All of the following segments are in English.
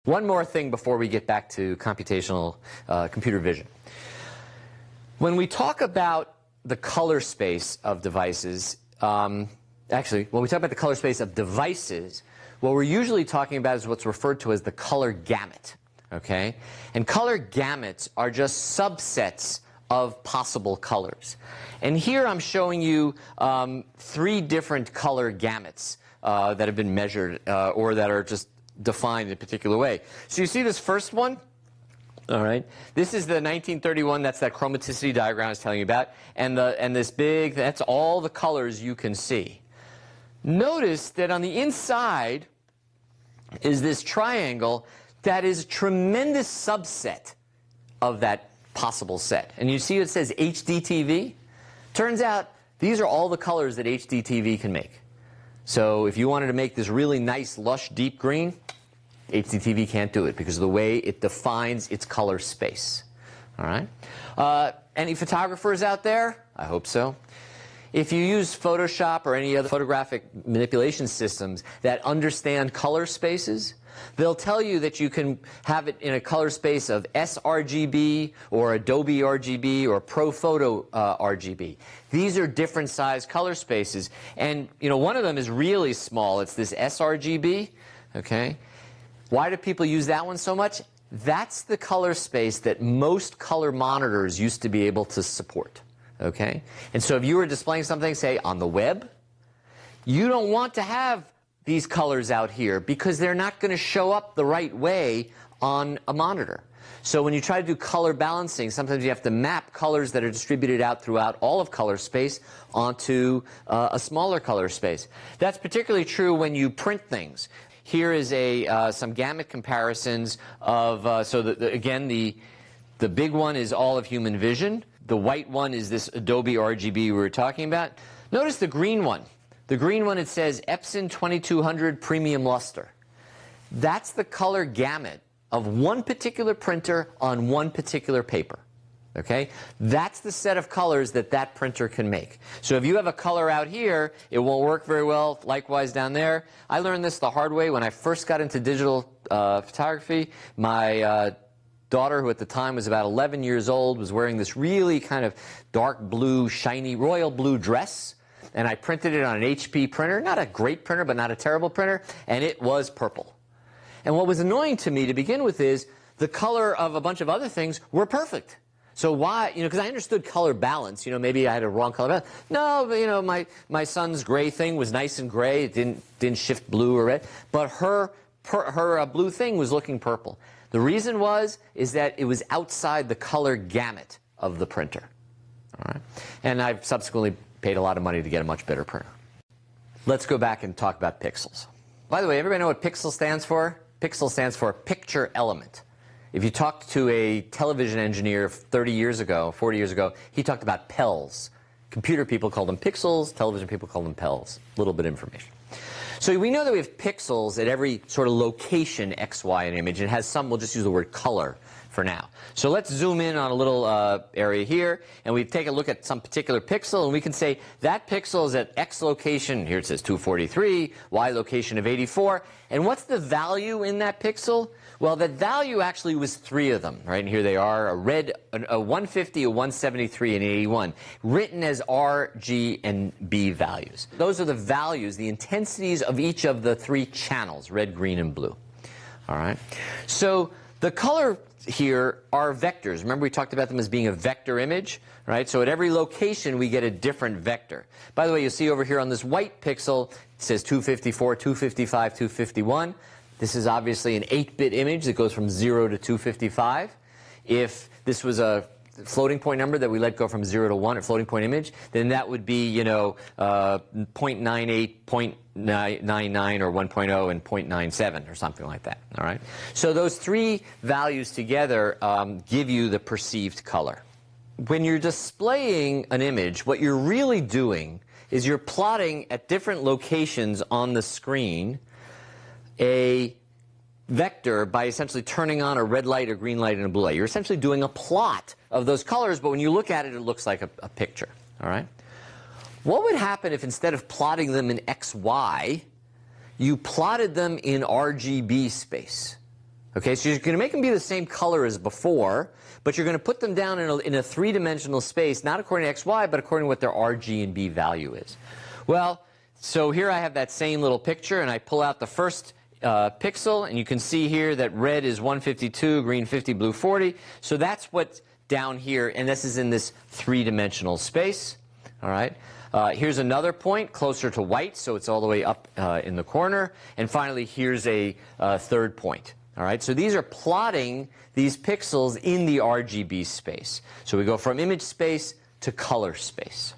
One more thing before we get back to computational computer vision. When we talk about the color space of devices, when we talk about the color space of devices, what we're usually talking about is what's referred to as the color gamut. Okay? And color gamuts are just subsets of possible colors. And here I'm showing you 3 different color gamuts that have been measured or that are just defined in a particular way. So you see this first one? All right. This is the 1931, that's that chromaticity diagram I was telling you about. And this big, that's all the colors you can see. Notice that on the inside is this triangle that is a tremendous subset of that possible set. And you see it says HDTV? Turns out these are all the colors that HDTV can make. So if you wanted to make this really nice, lush, deep green, HDTV can't do it because of the way it defines its color space. All right? Any photographers out there? I hope so. If you use Photoshop or any other photographic manipulation systems that understand color spaces, they'll tell you that you can have it in a color space of sRGB or Adobe RGB or ProPhoto RGB. These are different size color spaces, and one of them is really small. It's this sRGB. Okay, why do people use that one so much? That's the color space that most color monitors used to be able to support. Okay, and so if you were displaying something, say on the web, you don't want to have these colors out here because they're not going to show up the right way on a monitor. So when you try to do color balancing, sometimes you have to map colors that are distributed out throughout all of color space onto a smaller color space. That's particularly true when you print things. Here is some gamut comparisons of, again, the big one is all of human vision. The white one is this Adobe RGB we were talking about. Notice the green one. The green one, it says Epson 2200 Premium Luster. That's the color gamut of one particular printer on one particular paper. Okay? That's the set of colors that that printer can make. So if you have a color out here, it won't work very well. Likewise down there. I learned this the hard way when I first got into digital photography. My daughter, who at the time was about 11 years old, was wearing this really kind of dark blue, shiny, royal blue dress. And I printed it on an HP printer, not a great printer, but not a terrible printer, and it was purple. And what was annoying to me to begin with is the color of a bunch of other things were perfect. So why, because I understood color balance, maybe I had a wrong color balance. No, my son's gray thing was nice and gray, it didn't shift blue or red, but her blue thing was looking purple. The reason is that it was outside the color gamut of the printer. All right? And I've subsequently paid a lot of money to get a much better printer. Let's go back and talk about pixels. By the way, everybody know what pixel stands for? Pixel stands for picture element. If you talked to a television engineer 30 years ago, 40 years ago, he talked about pels. Computer people called them pixels, television people called them pels. A little bit of information. So we know that we have pixels at every sort of location X, Y, in an image. It has some, we'll just use the word color for now. So let's zoom in on a little area here, and we take a look at some particular pixel, and we can say that pixel is at X location, here it says 243, Y location of 84, and what's the value in that pixel? Well, that value actually was 3 of them, right? And here they are, a 150, a 173, and an 81, written as R, G, and B values. Those are the values, the intensities of each of the 3 channels, red, green, and blue. All right? So the color here are vectors. Remember we talked about them as being a vector image, right? So at every location we get a different vector. By the way, you see over here on this white pixel, it says 254, 255, 251. This is obviously an 8-bit image that goes from 0 to 255. If this was a floating point number that we let go from 0 to 1, a floating point image, then that would be, 0.98, 0.99, or 1.0 and 0.97 or something like that. All right? So those 3 values together give you the perceived color. When you're displaying an image, what you're really doing is you're plotting at different locations on the screen a vector by essentially turning on a red light, a green light, and a blue light. You're essentially doing a plot of those colors, but when you look at it, it looks like a picture. All right? What would happen if instead of plotting them in XY, you plotted them in RGB space? Okay, so you're going to make them be the same color as before, but you're going to put them down in a three-dimensional space, not according to x, y, but according to what their R, G, and B value is. Well, so here I have that same little picture, and I pull out the first pixel, and you can see here that red is 152, green 50, blue 40. So that's what's down here, and this is in this three-dimensional space. All right. Here's another point closer to white, so it's all the way up in the corner. And finally, here's a third point. All right, so these are plotting these pixels in the RGB space. So we go from image space to color space.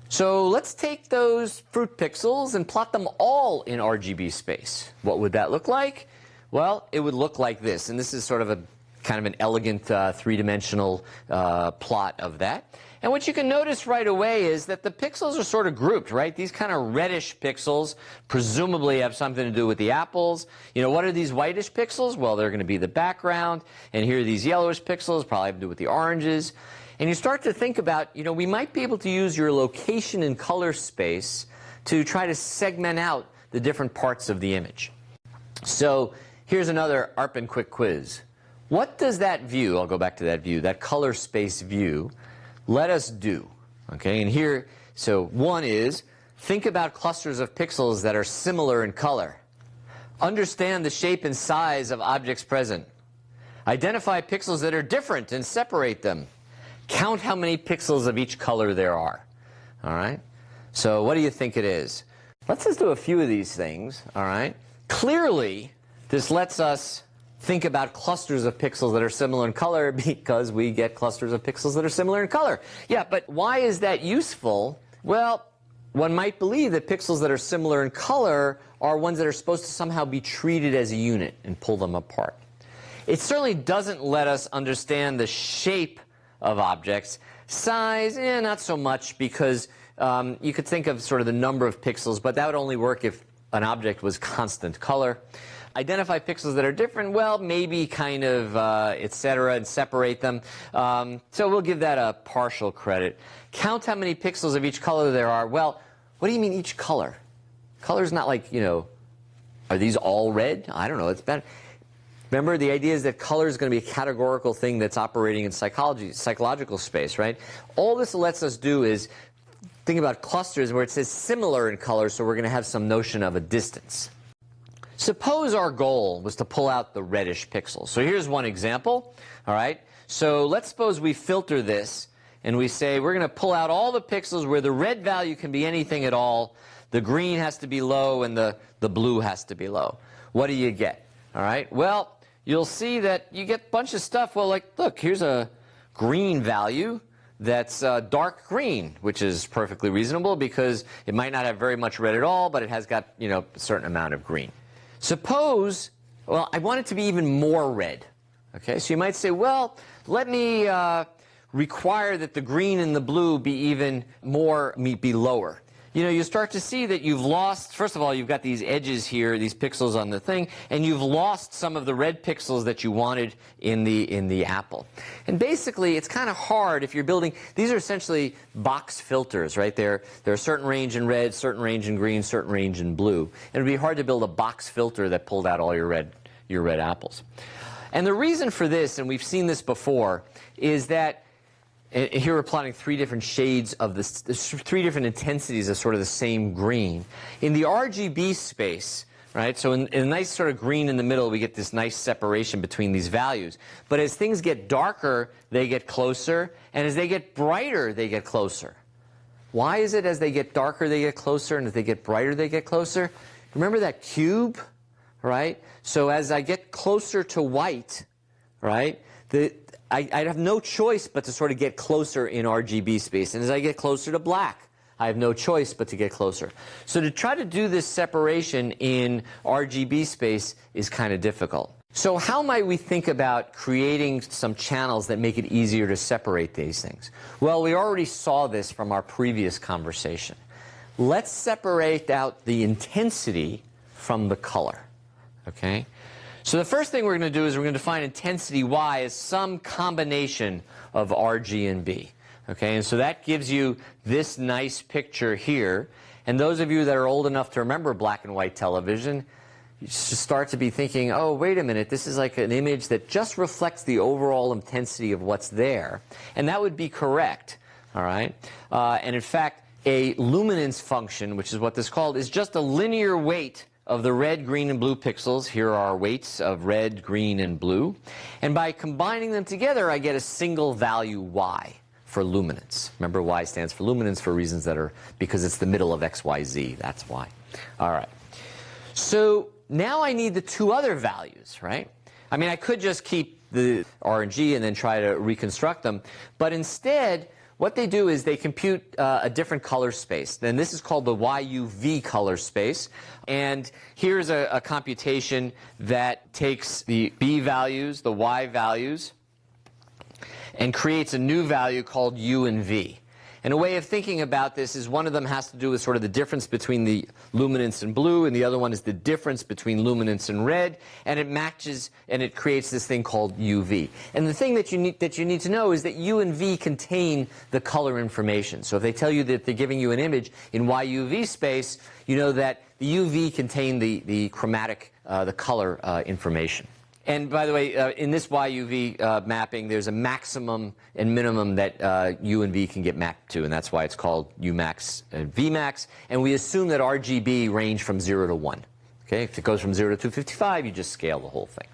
So let's take those fruit pixels and plot them all in RGB space. What would that look like? Well, it would look like this, and this is sort of a kind of an elegant three-dimensional plot of that. And what you can notice right away is that the pixels are sort of grouped, right? These kind of reddish pixels presumably have something to do with the apples. You know, what are these whitish pixels? Well, they're going to be the background. And here are these yellowish pixels, probably have to do with the oranges. And you start to think about, you know, we might be able to use your location and color space to try to segment out the different parts of the image. So here's another ARPAN quick quiz. What does that view, I'll go back to that view, that color space view, let us do? Okay, and here, so one is, think about clusters of pixels that are similar in color. Understand the shape and size of objects present. Identify pixels that are different and separate them. Count how many pixels of each color there are. All right, so what do you think it is? Let's just do a few of these things, all right? Clearly, this lets us think about clusters of pixels that are similar in color because we get clusters of pixels that are similar in color. Yeah, but why is that useful? Well, one might believe that pixels that are similar in color are ones that are supposed to somehow be treated as a unit and pull them apart. It certainly doesn't let us understand the shape of objects. Size, not so much, because you could think of sort of the number of pixels, but that would only work if an object was constant color. Identify pixels that are different, well, maybe kind of, etc., and separate them. So we'll give that a partial credit. Count how many pixels of each color there are. Well, what do you mean each color? Color's not like, you know, are these all red? I don't know. It's better. Remember, the idea is that color is going to be a categorical thing that's operating in psychological space, right? All this lets us do is think about clusters where it says similar in color, so we're going to have some notion of a distance. Suppose our goal was to pull out the reddish pixels. So here's one example, all right? So let's suppose we filter this, and we say we're going to pull out all the pixels where the red value can be anything at all, the green has to be low, and the blue has to be low. What do you get? All right? Well, you'll see that you get a bunch of stuff. Well, like, look, here's a green value that's dark green, which is perfectly reasonable because it might not have very much red at all, but it has got, you know, a certain amount of green. Suppose, well, I want it to be even more red. Okay, so you might say, well, let me require that the green and the blue be even more, be lower. You know, you start to see that you've lost, first of all, you've got these edges here, these pixels on the thing, and you've lost some of the red pixels that you wanted in the apple. And basically, it's kind of hard if you're building, these are essentially box filters, right? There are a certain range in red, certain range in green, certain range in blue. And it would be hard to build a box filter that pulled out all your red apples. And the reason for this, and we've seen this before, is that here we're plotting three different shades of this, three different intensities of sort of the same green. In the RGB space, right, so in a nice sort of green in the middle, we get this nice separation between these values. But as things get darker, they get closer, and as they get brighter, they get closer. Why is it as they get darker, they get closer, and as they get brighter, they get closer? Remember that cube, right? So as I get closer to white, right, I'd have no choice but to sort of get closer in RGB space. And as I get closer to black, I have no choice but to get closer. So to try to do this separation in RGB space is kind of difficult. So how might we think about creating some channels that make it easier to separate these things? Well, we already saw this from our previous conversation. Let's separate out the intensity from the color, okay? So the first thing we're going to do is we're going to define intensity Y as some combination of R, G, and B. Okay, and so that gives you this nice picture here. And those of you that are old enough to remember black and white television, you start to be thinking, oh, wait a minute, this is like an image that just reflects the overall intensity of what's there. And that would be correct, all right? And in fact, a luminance function, which is what this is called, is just a linear weight of the red, green, and blue pixels. Here are our weights of red, green, and blue. And by combining them together, I get a single value y for luminance. Remember, y stands for luminance for reasons that are because it's the middle of x, y, z. That's why. All right. So now I need the two other values, right? I mean, I could just keep the R and G and then try to reconstruct them. But instead, what they do is they compute a different color space. Then this is called the YUV color space. And here's a computation that takes the B values, the Y values, and creates a new value called U and V. And a way of thinking about this is one of them has to do with sort of the difference between the luminance and blue, and the other one is the difference between luminance and red, and it matches and it creates this thing called UV. And the thing that you need to know is that U and V contain the color information. So if they tell you that they're giving you an image in YUV space, you know that the UV contain the chromatic, the color information. And by the way, in this YUV mapping, there's a maximum and minimum that U and V can get mapped to, and that's why it's called Umax and Vmax. And we assume that RGB range from 0 to 1. Okay, if it goes from 0 to 255, you just scale the whole thing.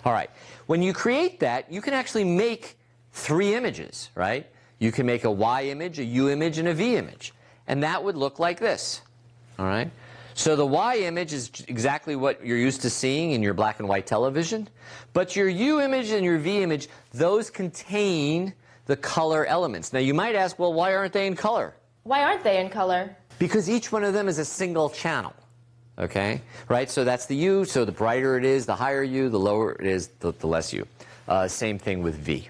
All right, when you create that, you can actually make 3 images, right? You can make a Y image, a U image, and a V image. And that would look like this, all right? So the Y image is exactly what you're used to seeing in your black and white television. But your U image and your V image, those contain the color elements. Now you might ask, well, why aren't they in color? Why aren't they in color? Because each one of them is a single channel. Okay? Right? So that's the U. So the brighter it is, the higher U. The lower it is, the less U. Same thing with V.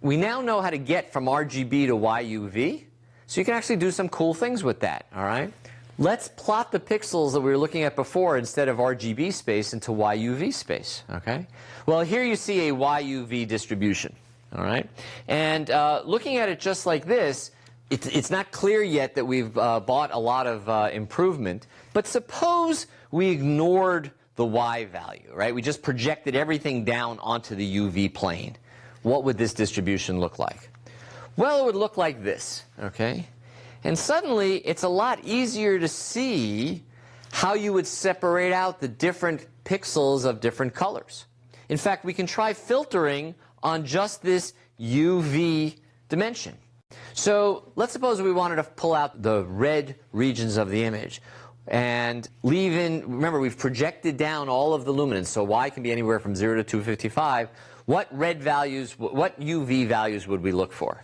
We now know how to get from RGB to YUV. So you can actually do some cool things with that. All right? Let's plot the pixels that we were looking at before instead of RGB space into YUV space, okay? Well, here you see a YUV distribution, all right? And looking at it just like this, it's not clear yet that we've bought a lot of improvement, but suppose we ignored the Y value, right? We just projected everything down onto the UV plane. What would this distribution look like? Well, it would look like this, okay? And suddenly, it's a lot easier to see how you would separate out the different pixels of different colors. In fact, we can try filtering on just this UV dimension. So let's suppose we wanted to pull out the red regions of the image and leave in, remember, we've projected down all of the luminance, so Y can be anywhere from 0 to 255. What red values, what UV values would we look for?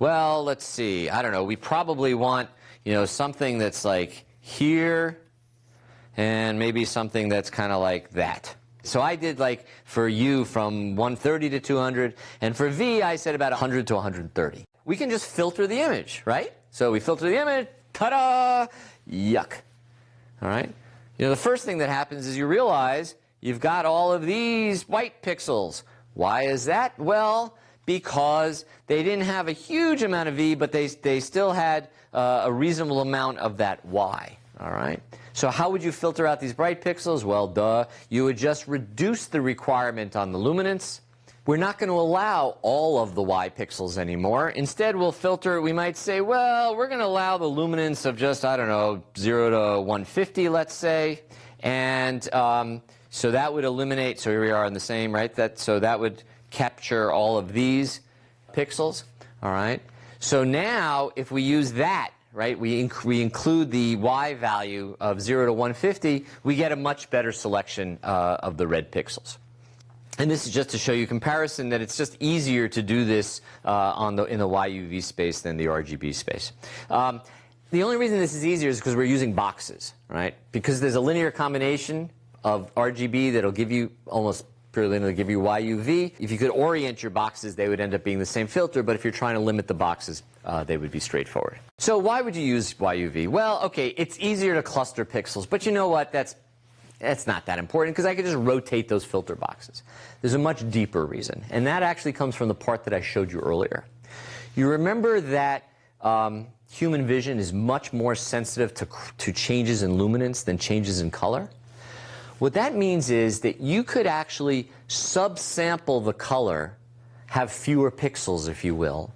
Well, let's see. I don't know. We probably want, something that's like here and maybe something that's kind of like that. So I did like for U from 130 to 200, and for V I said about 100 to 130. We can just filter the image, right? So we filter the image, ta-da, yuck. All right? The first thing that happens is you realize you've got all of these white pixels. Why is that? Well, because they didn't have a huge amount of V, but they still had a reasonable amount of that Y. All right? So how would you filter out these bright pixels? Well, duh. You would just reduce the requirement on the luminance. We're not going to allow all of the Y pixels anymore. Instead, we'll filter, we might say, well, we're going to allow the luminance of just, I don't know, 0 to 150, let's say. And so that would eliminate, so here we are on the same, right? So that would capture all of these pixels, all right? So now, if we use that, right, we include the Y value of 0 to 150, we get a much better selection of the red pixels. And this is just to show you comparison that it's just easier to do this in the YUV space than the RGB space. The only reason this is easier is because we're using boxes, right? Because there's a linear combination of RGB that'll give you almost purely to give you YUV. If you could orient your boxes, they would end up being the same filter, but if you're trying to limit the boxes, they would be straightforward. So why would you use YUV? Well, okay, it's easier to cluster pixels, but you know what? That's not that important because I could just rotate those filter boxes. There's a much deeper reason, and that actually comes from the part that I showed you earlier. You remember that human vision is much more sensitive to changes in luminance than changes in color? What that means is that you could actually subsample the color, have fewer pixels, if you will,